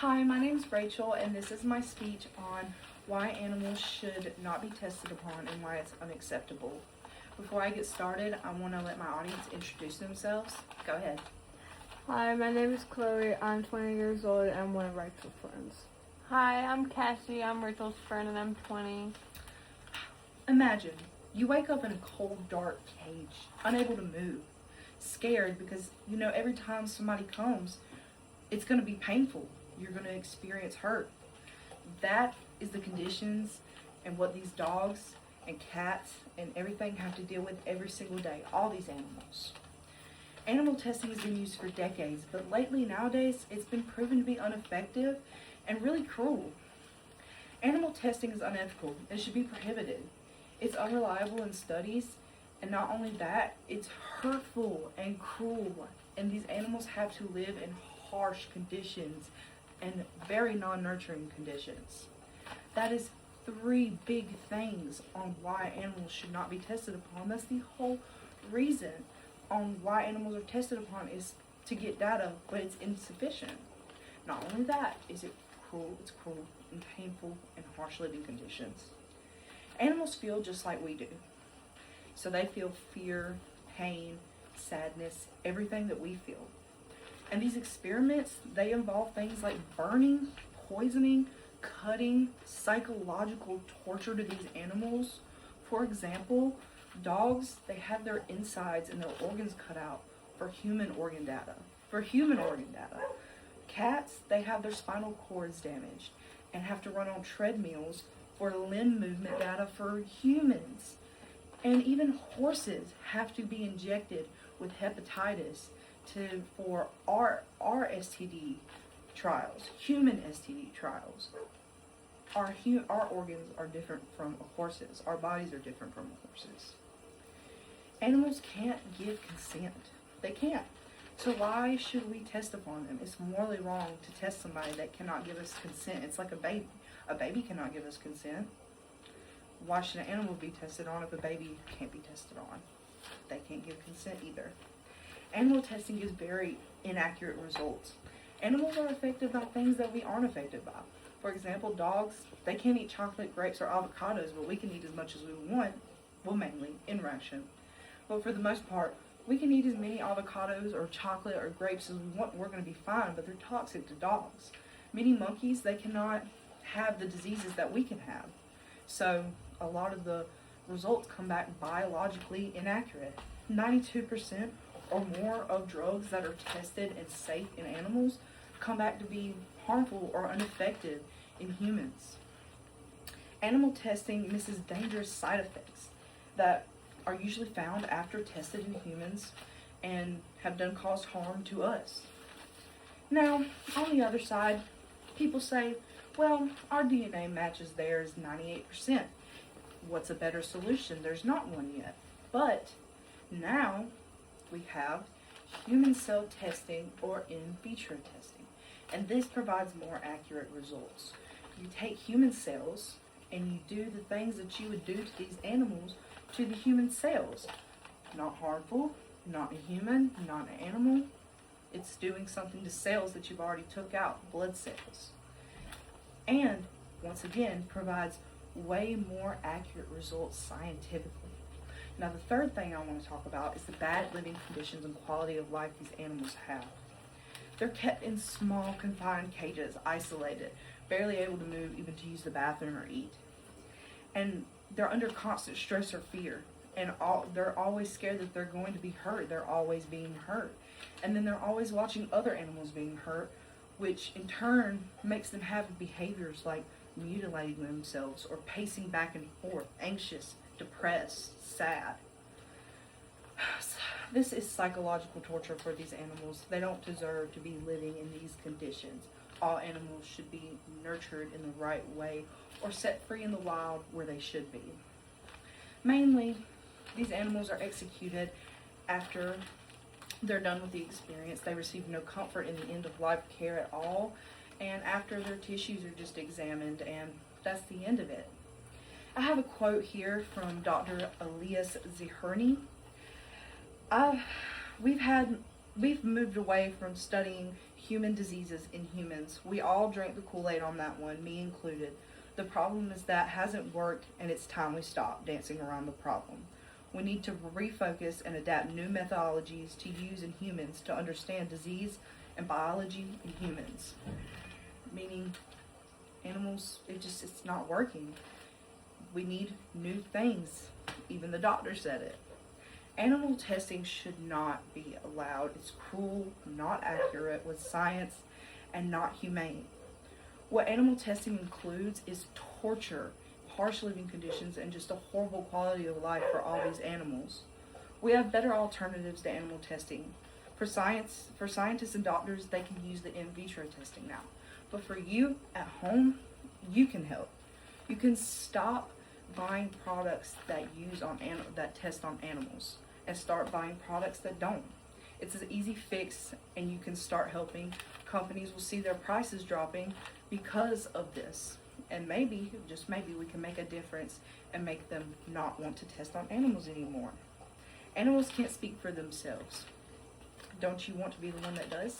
Hi, my name is Rachel, and this is my speech on why animals should not be tested upon and why it's unacceptable. Before I get started, I want to let my audience introduce themselves. Go ahead. Hi, my name is Chloe. I'm 20 years old and I'm one of Rachel's friends. Hi, I'm Cassie. I'm Rachel's friend and I'm 20. Imagine you wake up in a cold, dark cage, unable to move, scared because you know every time somebody comes, it's going to be painful. You're going to experience hurt. That is the conditions and what these dogs and cats and everything have to deal with every single day, all these animals. Animal testing has been used for decades, but lately, nowadays, it's been proven to be ineffective and really cruel. Animal testing is unethical and should be prohibited. It's unreliable in studies, and not only that, it's hurtful and cruel, and these animals have to live in harsh conditions and very non-nurturing conditions. That is three big things on why animals should not be tested upon. That's the whole reason on why animals are tested upon, is to get data, but it's insufficient. Not only that, it's cruel and painful and harsh living conditions. Animals feel just like we do. So they feel fear, pain, sadness, everything that we feel. And these experiments, they involve things like burning, poisoning, cutting, psychological torture to these animals. For example, dogs, they have their insides and their organs cut out for human organ data. Cats, they have their spinal cords damaged and have to run on treadmills for limb movement data for humans. And even horses have to be injected with hepatitis for our STD trials, human STD trials. Our organs are different from a horse's. Our bodies are different from a horse's. Animals can't give consent. They can't. So why should we test upon them? It's morally wrong to test somebody that cannot give us consent. It's like a baby. A baby cannot give us consent. Why should an animal be tested on if a baby can't be tested on? They can't give consent either. Animal testing gives very inaccurate results. Animals are affected by things that we aren't affected by. For example, dogs, they can't eat chocolate, grapes, or avocados, but we can eat as much as we want, well, mainly in ration. But for the most part, we can eat as many avocados or chocolate or grapes as we want. We're going to be fine, but they're toxic to dogs. Many monkeys, they cannot have the diseases that we can have. So a lot of the results come back biologically inaccurate. 92% or more of drugs that are tested and safe in animals come back to be harmful or ineffective in humans. Animal testing misses dangerous side effects that are usually found after tested in humans and have caused harm to us. Now, on the other side, people say, well, our DNA matches theirs 98%. What's a better solution? There's not one yet. But now we have human cell testing or in vitro testing. And this provides more accurate results. You take human cells and you do the things that you would do to these animals to the human cells. Not harmful, not a human, not an animal. It's doing something to cells that you've already took out, blood cells. And, once again, provides way more accurate results scientifically. Now, the third thing I want to talk about is the bad living conditions and quality of life these animals have. They're kept in small, confined cages, isolated, barely able to move even to use the bathroom or eat. And they're under constant stress or fear. And they're always scared that they're going to be hurt. They're always being hurt. And then they're always watching other animals being hurt, which in turn makes them have behaviors like mutilating themselves or pacing back and forth, anxious, depressed, sad. This is psychological torture for these animals. They don't deserve to be living in these conditions. All animals should be nurtured in the right way or set free in the wild where they should be. Mainly, these animals are executed after they're done with the experience. They receive no comfort in the end-of-life care at all, and after their tissues are just examined, and that's the end of it. I have a quote here from Dr. Elias Zerhouni. We've moved away from studying human diseases in humans. We all drank the Kool-Aid on that one, me included. The problem is that hasn't worked, and it's time we stop dancing around the problem. We need to refocus and adapt new methodologies to use in humans to understand disease and biology in humans. Meaning, animals, it's not working. We need new things. Even the doctor said it. Animal testing should not be allowed. It's cruel, not accurate with science, and not humane. What animal testing includes is torture, harsh living conditions, and just a horrible quality of life for all these animals. We have better alternatives to animal testing. For scientists and doctors, they can use the in vitro testing now. But for you at home, you can help. You can stop buying products that that test on animals and start buying products that don't. It's an easy fix, and you can start helping. Companies will see their prices dropping because of this. And maybe, just maybe, we can make a difference and make them not want to test on animals anymore. Animals can't speak for themselves. Don't you want to be the one that does?